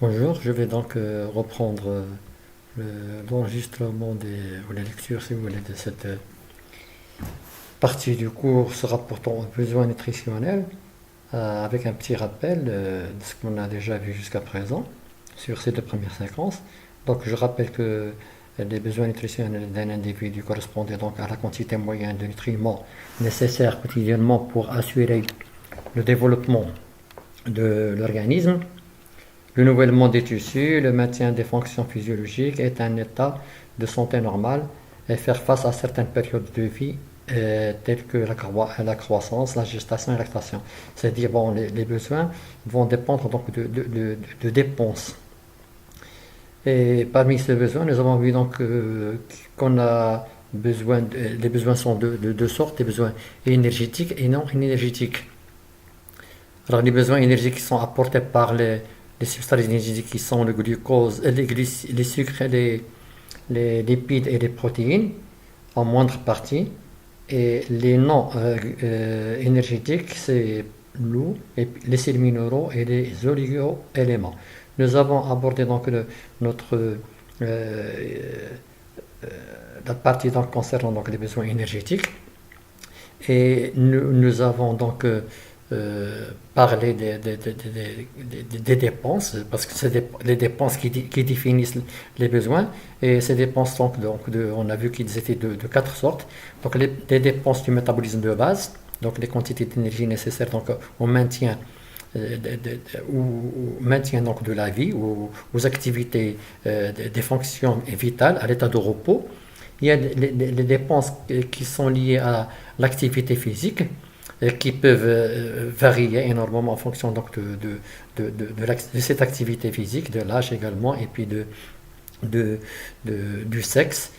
Bonjour, je vais donc reprendre l'enregistrement ou la lecture, si vous voulez, de cette partie du cours se rapportant aux besoins nutritionnels, avec un petit rappel de ce qu'on a déjà vu jusqu'à présent sur ces deux premières séquences. Donc, je rappelle que les besoins nutritionnels d'un individu correspondaient donc à la quantité moyenne de nutriments nécessaires quotidiennement pour assurer le développement de l'organisme. Le renouvellement des tissus, le maintien des fonctions physiologiques est un état de santé normal et faire face à certaines périodes de vie telles que la croissance, la gestation et la lactation. C'est-à-dire, bon, les besoins vont dépendre donc de dépenses. Et parmi ces besoins, nous avons vu donc qu'on a besoin, les besoins sont de deux sortes, des besoins énergétiques et non énergétiques. Alors, les besoins énergétiques sont apportés par les substances énergétiques qui sont le glucose, les sucres, les lipides et les protéines en moindre partie. Et les non énergétiques, c'est l'eau, les sels minéraux et les oligo-éléments. Nous avons abordé donc notre la partie donc concernant donc les besoins énergétiques et nous avons donc parler des dépenses, parce que c'est les dépenses qui définissent les besoins, et ces dépenses, on a vu qu'ils étaient de quatre sortes. Donc les dépenses du métabolisme de base, donc les quantités d'énergie nécessaires donc, au maintien, au maintien donc, de la vie, aux activités, des fonctions vitales, à l'état de repos. Il y a les dépenses qui sont liées à l'activité physique, qui peuvent varier énormément en fonction donc, de cette activité physique, de l'âge également, et puis du sexe.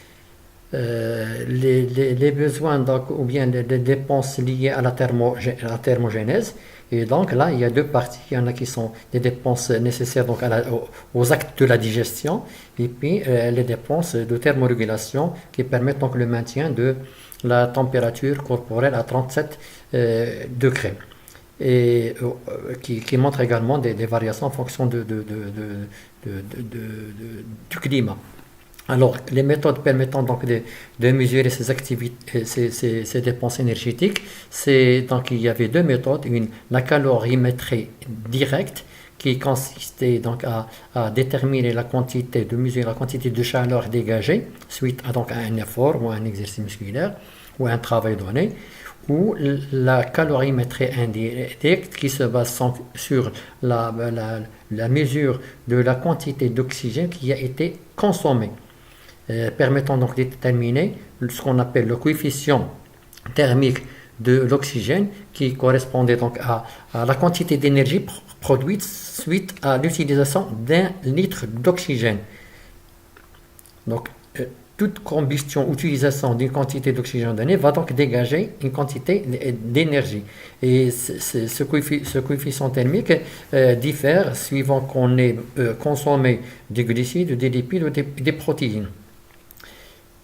Les besoins donc, ou bien les dépenses liées à la thermogénèse. Et donc là, il y a deux parties. Il y en a qui sont des dépenses nécessaires donc, aux actes de la digestion, et puis les dépenses de thermorégulation qui permettent donc le maintien de la température corporelle à 37 degrés. Et qui montre également des variations en fonction du climat. Alors, les méthodes permettant donc de mesurer ces activités, ces dépenses énergétiques, donc il y avait deux méthodes, la calorimétrie directe qui consistait donc à déterminer de mesurer la quantité de chaleur dégagée suite à donc à un effort ou un exercice musculaire ou un travail donné, ou la calorimétrie indirecte qui se base sur la mesure de la quantité d'oxygène qui a été consommée. Permettant donc de déterminer ce qu'on appelle le coefficient thermique de l'oxygène qui correspondait donc à la quantité d'énergie produite suite à l'utilisation d'1 litre d'oxygène. Donc, toute combustion, utilisation d'une quantité d'oxygène donnée va donc dégager une quantité d'énergie. Et ce coefficient thermique diffère suivant qu'on ait consommé des glucides, des lipides ou des protéines.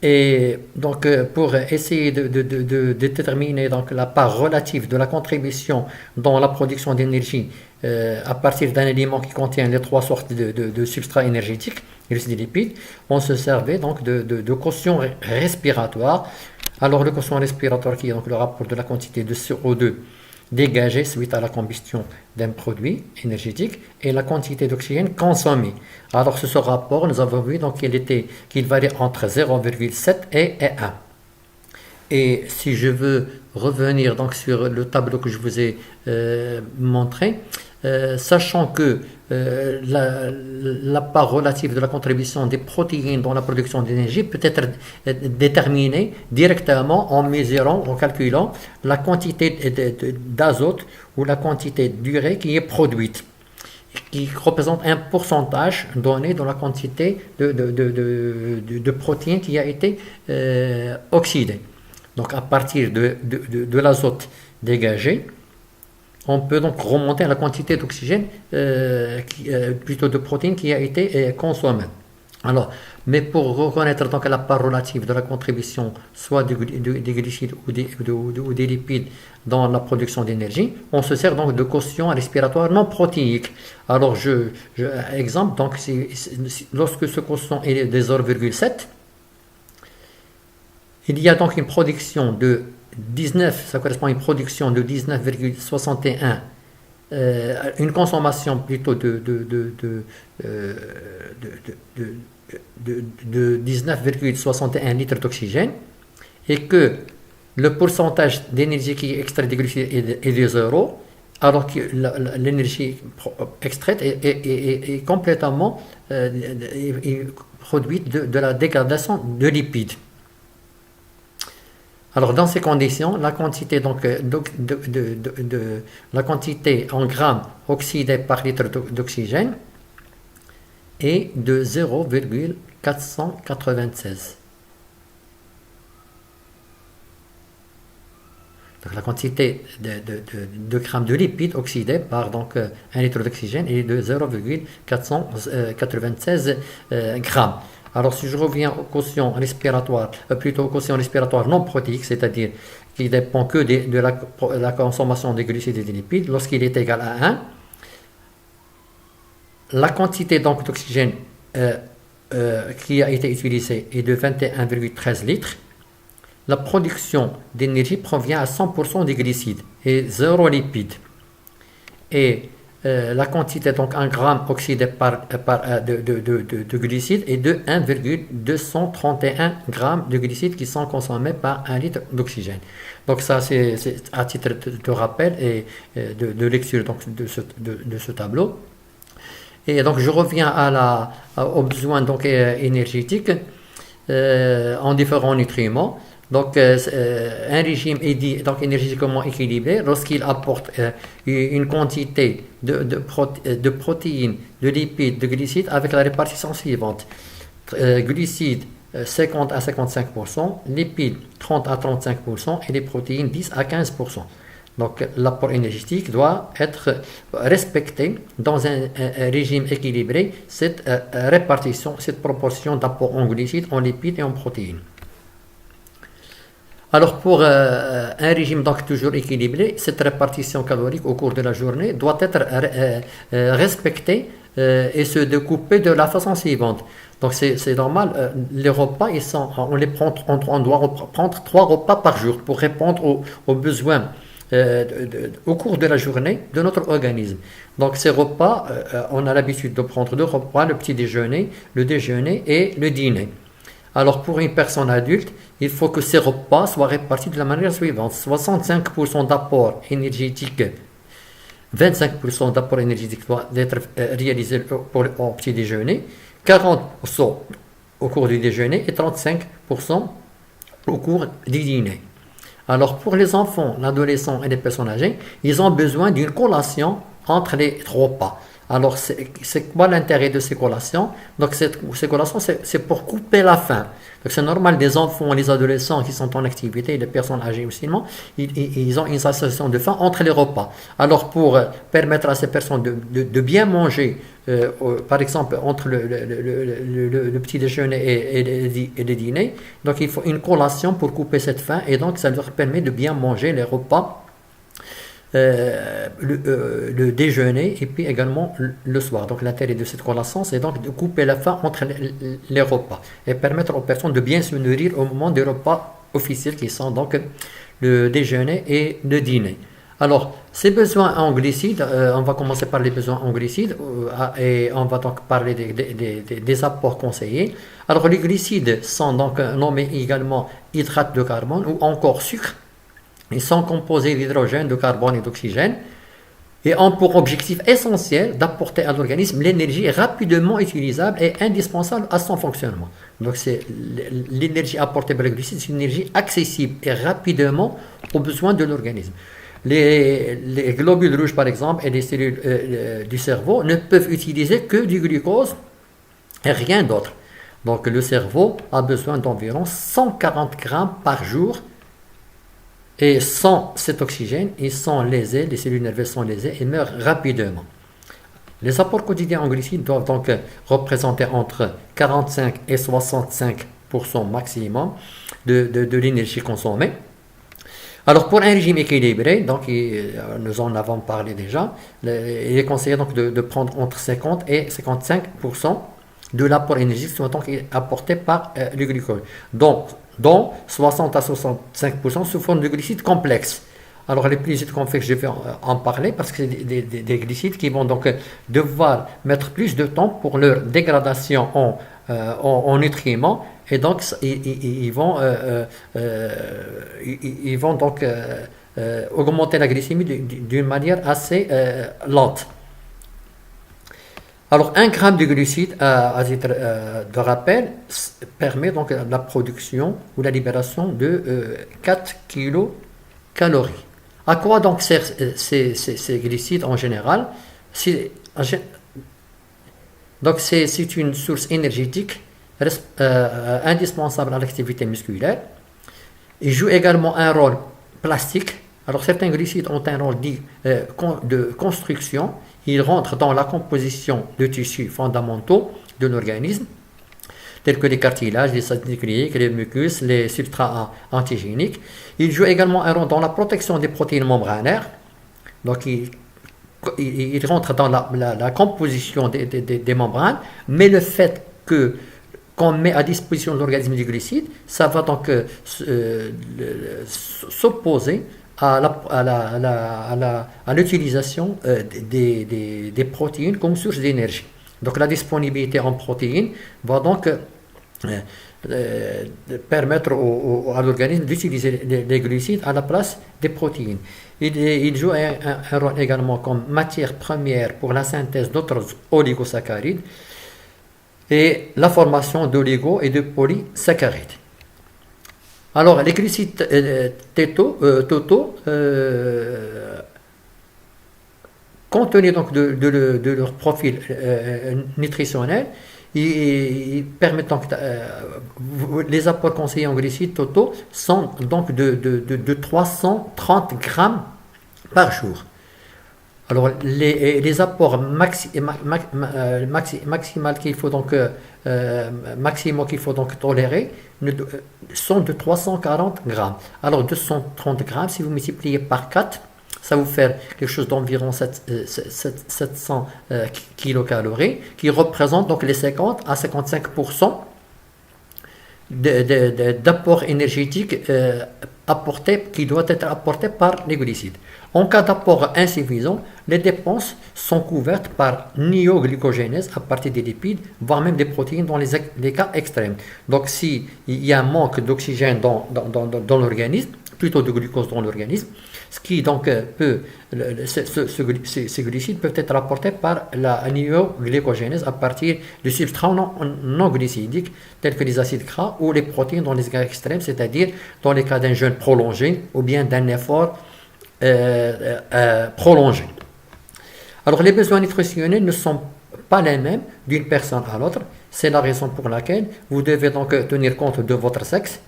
Et donc, pour essayer de déterminer donc, la part relative de la contribution dans la production d'énergie à partir d'un aliment qui contient les trois sortes de substrats énergétiques, et des lipides, on se servait donc de quotient respiratoire. Alors, le quotient respiratoire qui est donc le rapport de la quantité de CO2 dégagée suite à la combustion d'un produit énergétique et la quantité d'oxygène consommée. Alors, ce rapport, nous avons vu donc, qu'il variait entre 0,7 et 1. Et si je veux revenir donc, sur le tableau que je vous ai montré, sachant que la part relative de la contribution des protéines dans la production d'énergie peut être déterminée directement en mesurant, en calculant la quantité d'azote ou la quantité d'urée qui est produite, qui représente un pourcentage donné dans la quantité de protéines qui a été oxydée. Donc à partir de l'azote dégagé, on peut donc remonter à la quantité d'oxygène, plutôt de protéines qui a été consommée. Alors, mais pour reconnaître donc la part relative de la contribution soit des glucides ou des lipides dans la production d'énergie, on se sert donc de quotient respiratoire non protéique. Alors, exemple, donc lorsque ce quotient est de 0,7, il y a donc une production de 19, ça correspond à une production de 19,61, une consommation plutôt euh, de, de 19,61 litres d'oxygène, et que le pourcentage d'énergie qui est extraite des glucides est de 0, alors que l'énergie extraite est complètement produite de la dégradation de lipides. Alors dans ces conditions, la quantité, la quantité en grammes oxydés par litre d'oxygène est de 0,496. Donc la quantité de grammes de lipides oxydés par donc, 1 litre d'oxygène est de 0,496 grammes. Alors si je reviens au quotient respiratoire, plutôt au quotient respiratoire non protéique, c'est-à-dire qui dépend que de la consommation des glucides et des lipides, lorsqu'il est égal à 1, la quantité donc d'oxygène qui a été utilisée est de 21,13 litres. La production d'énergie provient à 100% des glucides et 0 lipides. Et la quantité, donc 1 gramme oxydé de glucides est de 1,231 grammes de glucides qui sont consommés par 1 litre d'oxygène. Donc ça, c'est à titre de rappel et de lecture donc, de ce tableau. Et donc je reviens aux besoins donc, énergétiques en différents nutriments. Donc, un régime est dit donc énergétiquement équilibré lorsqu'il apporte une quantité de protéines, de lipides, de glucides avec la répartition suivante. Glucides 50 à 55%, lipides 30 à 35% et les protéines 10 à 15%. Donc, l'apport énergétique doit être respecté dans un régime équilibré, cette répartition, cette proportion d'apport en glucides, en lipides et en protéines. Alors pour un régime donc toujours équilibré, cette répartition calorique au cours de la journée doit être respectée et se découper de la façon suivante. Donc c'est normal, les repas, on doit prendre 3 repas par jour pour répondre aux besoins au cours de la journée de notre organisme. Donc ces repas, on a l'habitude de prendre 2 repas, le petit déjeuner, le déjeuner et le dîner. Alors pour une personne adulte, il faut que ces repas soient répartis de la manière suivante. 65% d'apport énergétique, 25% d'apport énergétique doit être réalisé au petit déjeuner, 40% au cours du déjeuner et 35% au cours du dîner. Alors pour les enfants, l'adolescent et les personnes âgées, ils ont besoin d'une collation entre les 3 repas. Alors, c'est quoi l'intérêt de ces collations? Donc, ces collations, c'est pour couper la faim. Donc, c'est normal, les enfants, les adolescents qui sont en activité, les personnes âgées aussi, ils ont une sensation de faim entre les repas. Alors, pour permettre à ces personnes de bien manger, par exemple, entre le petit déjeuner et le dîner, donc il faut une collation pour couper cette faim, et donc ça leur permet de bien manger les repas. Le déjeuner et puis également le soir. Donc l'intérêt de cette collation, c'est donc de couper la faim entre les repas et permettre aux personnes de bien se nourrir au moment des repas officiels qui sont donc le déjeuner et le dîner. Alors, ces besoins en glucides, on va commencer par les besoins en glucides et on va donc parler des apports conseillés. Alors, les glucides sont donc nommés également hydrates de carbone ou encore sucre. Ils sont composés d'hydrogène, de carbone et d'oxygène et ont pour objectif essentiel d'apporter à l'organisme l'énergie rapidement utilisable et indispensable à son fonctionnement. Donc c'est l'énergie apportée par les glucides, c'est une énergie accessible et rapidement aux besoins de l'organisme. Les globules rouges par exemple et les cellules du cerveau ne peuvent utiliser que du glucose et rien d'autre. Donc le cerveau a besoin d'environ 140 grammes par jour. Et sans cet oxygène, ils sont lésés, les cellules nerveuses sont lésées et meurent rapidement. Les apports quotidiens en glucides doivent donc représenter entre 45 et 65% maximum de l'énergie consommée. Alors pour un régime équilibré, donc nous en avons parlé déjà, il est conseillé donc de prendre entre 50 et 55% de l'apport énergétique soit donc apporté par le glucose, dont 60 à 65% sous forme de glucides complexes. Alors les glucides complexes, je vais en parler parce que c'est des glucides qui vont donc devoir mettre plus de temps pour leur dégradation en nutriments, et donc ils vont donc augmenter la glycémie d'une manière assez lente. Alors, 1 gramme de glucides, à titre de rappel, permet donc la production ou la libération de 4 kilocalories. À quoi donc servent ces glucides en général? Donc, c'est une source énergétique indispensable à l'activité musculaire. Il joue également un rôle plastique. Alors, certains glucides ont un rôle dit de construction. Ils rentrent dans la composition de tissus fondamentaux de l'organisme, tels que les cartilages, les acides nucléiques, les mucus, les substrats antigéniques. Ils jouent également un rôle dans la protection des protéines membranaires. Donc, ils rentrent dans la composition des membranes, mais le fait qu'on met à disposition de l'organisme du glucide, ça va donc s'opposer à l'utilisation des protéines comme source d'énergie. Donc la disponibilité en protéines va donc permettre à l'organisme d'utiliser les glucides à la place des protéines. Il joue un rôle également comme matière première pour la synthèse d'autres oligosaccharides et la formation d'oligos et de polysaccharides. Alors, les glucides totaux, compte tenu donc de leur profil nutritionnel, ils permettent donc, les apports conseillés en glucides totaux sont donc de 330 grammes par jour. Alors, les apports maximaux qu'il faut donc tolérer sont de 340 grammes. Alors, 230 grammes, si vous multipliez par 4, ça vous fait quelque chose d'environ 700 kilocalories, qui représente donc les 50 à 55% d'apport énergétique qui doit être apporté par les glucides. En cas d'apport insuffisant, les dépenses sont couvertes par néoglycogénèse à partir des lipides, voire même des protéines dans les cas extrêmes. Donc, s'il y a un manque d'oxygène dans l'organisme, plutôt de glucose dans l'organisme, ce qui donc ces glucides peuvent être apportés par la néoglycogénèse à partir de substrats non glucidiques tels que les acides gras ou les protéines dans les cas extrêmes, c'est-à-dire dans les cas d'un jeûne prolongé ou bien d'un effort prolongé. Alors les besoins nutritionnels ne sont pas les mêmes d'une personne à l'autre. C'est la raison pour laquelle vous devez donc tenir compte de votre sexe,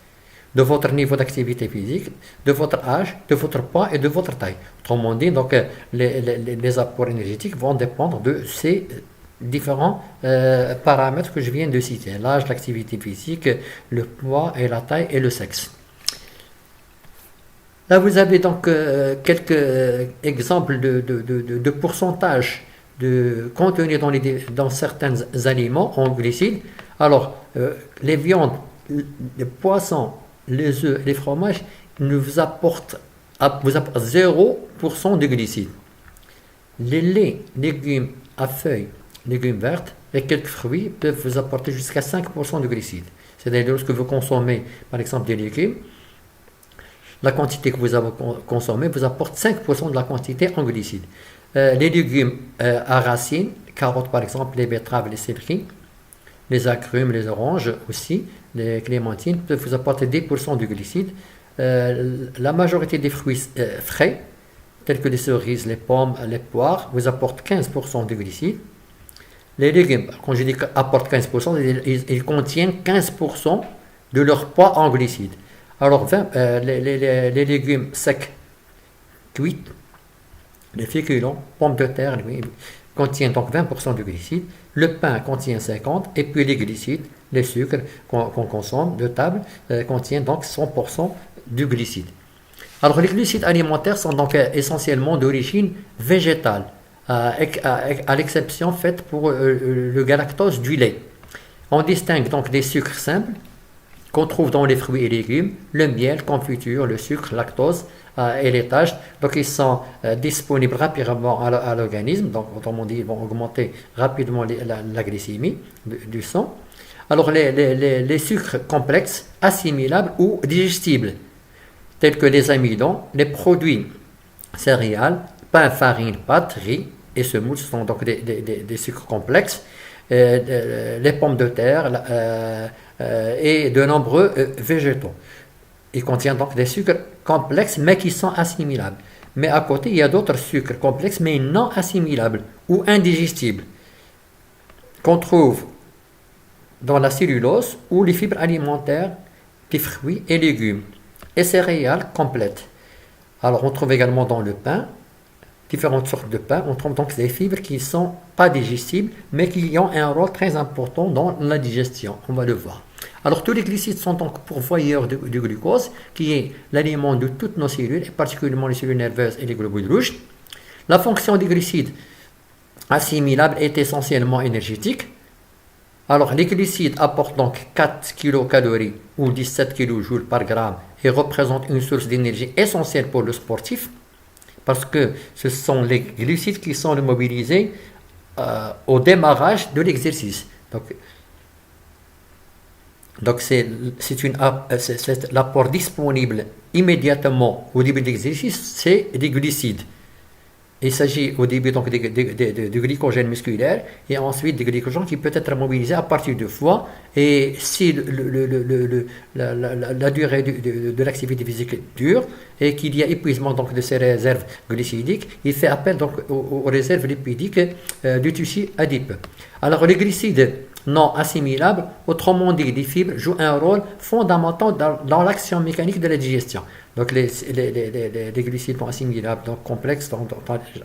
de votre niveau d'activité physique, de votre âge, de votre poids et de votre taille. Autrement dit, donc, les apports énergétiques vont dépendre de ces différents paramètres que je viens de citer. L'âge, l'activité physique, le poids et la taille et le sexe. Là, vous avez donc quelques exemples de pourcentage de contenu dans certains aliments en glucides. Alors, les viandes, les poissons, les œufs et les fromages vous apportent 0% de glucides. Les laits, légumes à feuilles, légumes vertes et quelques fruits peuvent vous apporter jusqu'à 5% de glucides. C'est-à-dire lorsque vous consommez par exemple des légumes, la quantité que vous avez consommée vous apporte 5% de la quantité en glucides. Les légumes à racines, carottes par exemple, les betteraves, les céleris, les agrumes, les oranges aussi, les clémentines peuvent vous apporter 10% de glucides. La majorité des fruits frais, tels que les cerises, les pommes, les poires, vous apportent 15% de glucides. Les légumes, quand je dis apportent 15%, ils contiennent 15% de leur poids en glucides. Alors, les légumes secs, cuits, les féculents, pommes de terre, contient donc 20% de glucides, le pain contient 50%, et puis les glucides, les sucres qu'on consomme de table, contiennent donc 100% du glucide. Alors les glucides alimentaires sont donc essentiellement d'origine végétale, à l'exception faite pour le galactose du lait. On distingue donc des sucres simples qu'on trouve dans les fruits et légumes, le miel, confiture, le sucre, lactose et les tâches. Donc ils sont disponibles rapidement à l'organisme, donc autrement dit ils vont augmenter rapidement la glycémie du sang. Alors les sucres complexes, assimilables ou digestibles, tels que les amidons, les produits céréales, pain, farine, pâtes, riz et semoule, ce sont donc des sucres complexes, les pommes de terre et de nombreux végétaux. Ils contiennent donc des sucres complexes mais qui sont assimilables. Mais à côté, il y a d'autres sucres complexes mais non assimilables ou indigestibles qu'on trouve dans la cellulose ou les fibres alimentaires des fruits et légumes et céréales complètes. Alors on trouve également dans le pain, différentes sortes de pain, on trouve donc des fibres qui ne sont pas digestibles mais qui ont un rôle très important dans la digestion, on va le voir. Alors tous les glucides sont donc pourvoyeurs du glucose, qui est l'aliment de toutes nos cellules, et particulièrement les cellules nerveuses et les globules rouges. La fonction des glucides assimilables est essentiellement énergétique. Alors les glucides apportent donc 4 kilocalories ou 17 kJ par gramme et représentent une source d'énergie essentielle pour le sportif, parce que ce sont les glucides qui sont mobilisés au démarrage de l'exercice. Donc c'est l'apport disponible immédiatement au début de l'exercice, c'est des glucides. Il s'agit au début donc de glycogène musculaire et ensuite de glycogène qui peut être mobilisé à partir du foie. Et si la durée de l'activité physique dure et qu'il y a épuisement donc de ces réserves glycidiques, il fait appel donc aux réserves lipidiques du tissu adipeux. Alors les glucides non assimilables, autrement dit les fibres, jouent un rôle fondamental dans l'action mécanique de la digestion. Donc les glucides non assimilables, donc complexes, dont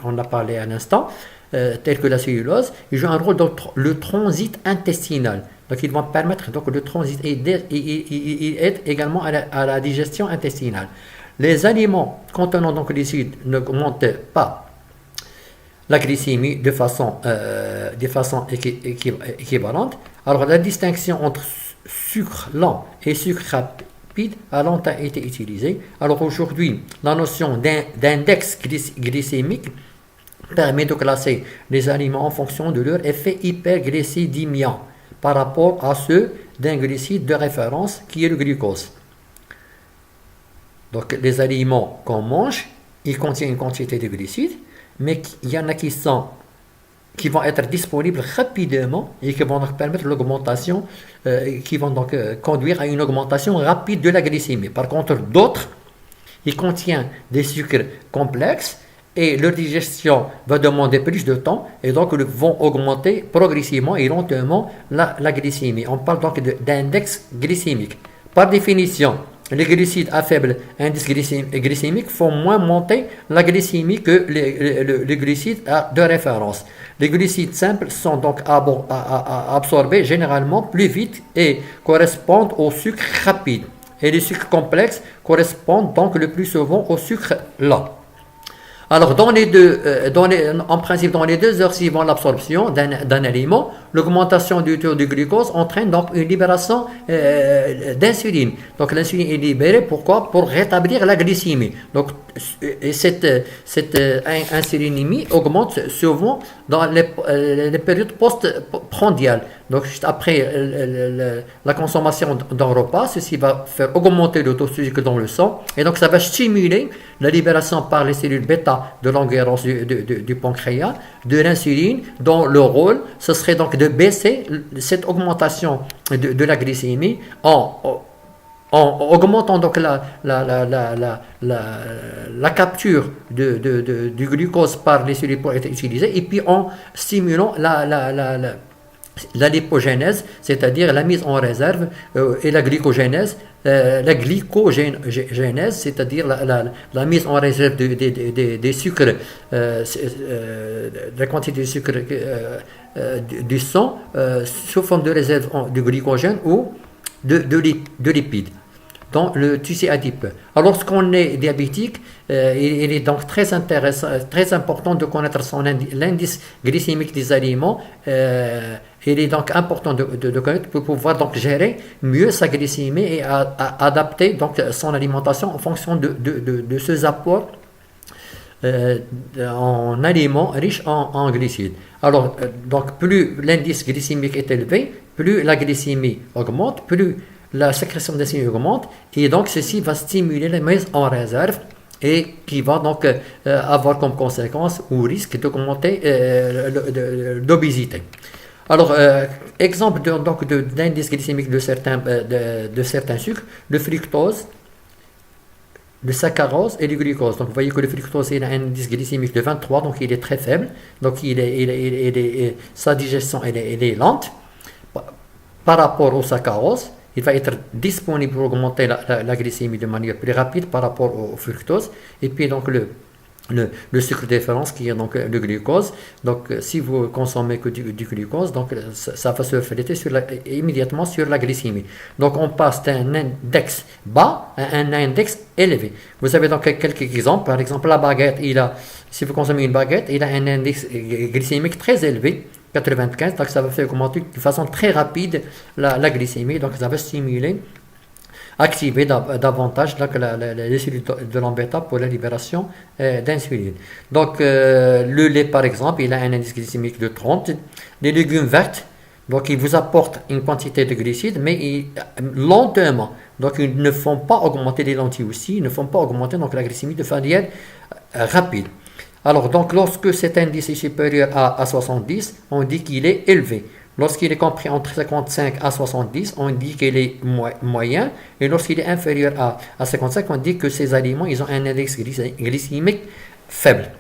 on a parlé à l'instant, tels que la cellulose, ils jouent un rôle dans le transit intestinal. Donc ils vont permettre donc le transit et ils aident également à la digestion intestinale. Les aliments contenant donc les glucides n'augmentent pas la glycémie de façon équivalente. Alors la distinction entre sucre lent et sucre rapide a longtemps été utilisée. Alors aujourd'hui, la notion d'index glycémique permet de classer les aliments en fonction de leur effet hyperglycédémiant par rapport à ceux d'un glucide de référence qui est le glucose. Donc les aliments qu'on mange, ils contiennent une quantité de glucides, mais il y en a qui vont être disponibles rapidement et qui vont donc permettre l'augmentation, qui vont donc conduire à une augmentation rapide de la glycémie. Par contre, d'autres, ils contiennent des sucres complexes et leur digestion va demander plus de temps et donc ils vont augmenter progressivement et lentement la glycémie. On parle donc d'index glycémique. Par définition, les glucides à faible indice glycémique font moins monter la glycémie que les glucides de référence. Les glucides simples sont donc absorbés généralement plus vite et correspondent au sucre rapide. Et les sucres complexes correspondent donc le plus souvent au sucre lent. Alors, en principe, dans les 2 heures suivant l'absorption d'un aliment, l'augmentation du taux de glucose entraîne donc une libération d'insuline. Donc, l'insuline est libérée, pourquoi? Pour rétablir la glycémie. Donc, et cette insulinémie augmente souvent dans les périodes post-prandiales. Donc, juste après la consommation d'un repas, ceci va faire augmenter le taux de sucre dans le sang. Et donc, ça va stimuler la libération par les cellules bêta de l'enguerrance du pancréas, de l'insuline, dont le rôle, ce serait donc de baisser cette augmentation de la glycémie en augmentant donc la capture du glucose par les cellules pour être utilisées et puis en stimulant la lipogénèse, c'est-à-dire la mise en réserve, et la glycogénèse, la glycogénèse, c'est-à-dire la mise en réserve des sucres, la quantité de sucre du sang sous forme de réserve de glycogène ou de lipides dans le tissu adipeux. Alors, lorsqu'on est diabétique, il est donc très intéressant, très important de connaître l'indice glycémique des aliments. Il est donc important de connaître pour pouvoir donc gérer mieux sa glycémie et adapter donc son alimentation en fonction de ces apports en aliments riches en glucides. Alors, donc plus l'indice glycémique est élevé, plus la glycémie augmente, plus la sécrétion d'insuline augmente, et donc ceci va stimuler la mise en réserve et qui va donc avoir comme conséquence ou risque d'augmenter d'obésité. Alors, exemple d'indice glycémique de certains sucres, le fructose, le saccharose et le glucose. Donc, vous voyez que le fructose il a un indice glycémique de 23, donc il est très faible. Donc, sa digestion elle est lente. Par rapport au saccharose, il va être disponible pour augmenter la glycémie de manière plus rapide par rapport au fructose. Et puis, donc, le sucre de référence qui est donc le glucose. Donc, si vous consommez que du glucose, donc ça va se refléter immédiatement sur la glycémie. Donc, on passe d'un index bas à un index élevé. Vous avez donc quelques exemples. Par exemple, la baguette, si vous consommez une baguette, il a un index glycémique très élevé, 95. Donc, ça va faire augmenter de façon très rapide la glycémie. Donc, ça va activer davantage les cellules de l'embêta pour la libération d'insuline. Donc, le lait, par exemple, il a un indice glycémique de 30. Les légumes verts, donc ils vous apportent une quantité de glucides, mais lentement. Donc, ils ne font pas augmenter les lentilles aussi, ils ne font pas augmenter donc, la glycémie de manière rapide. Alors, donc, lorsque cet indice est supérieur à 70, on dit qu'il est élevé. Lorsqu'il est compris entre 55 à 70, on dit qu'il est moyen. Et lorsqu'il est inférieur à 55, on dit que ces aliments ils ont un index glycémique faible.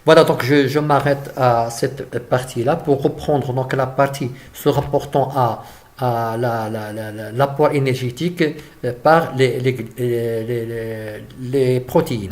Voilà, donc je m'arrête à cette partie-là pour reprendre donc, la partie se rapportant à l'apport énergétique par les protéines.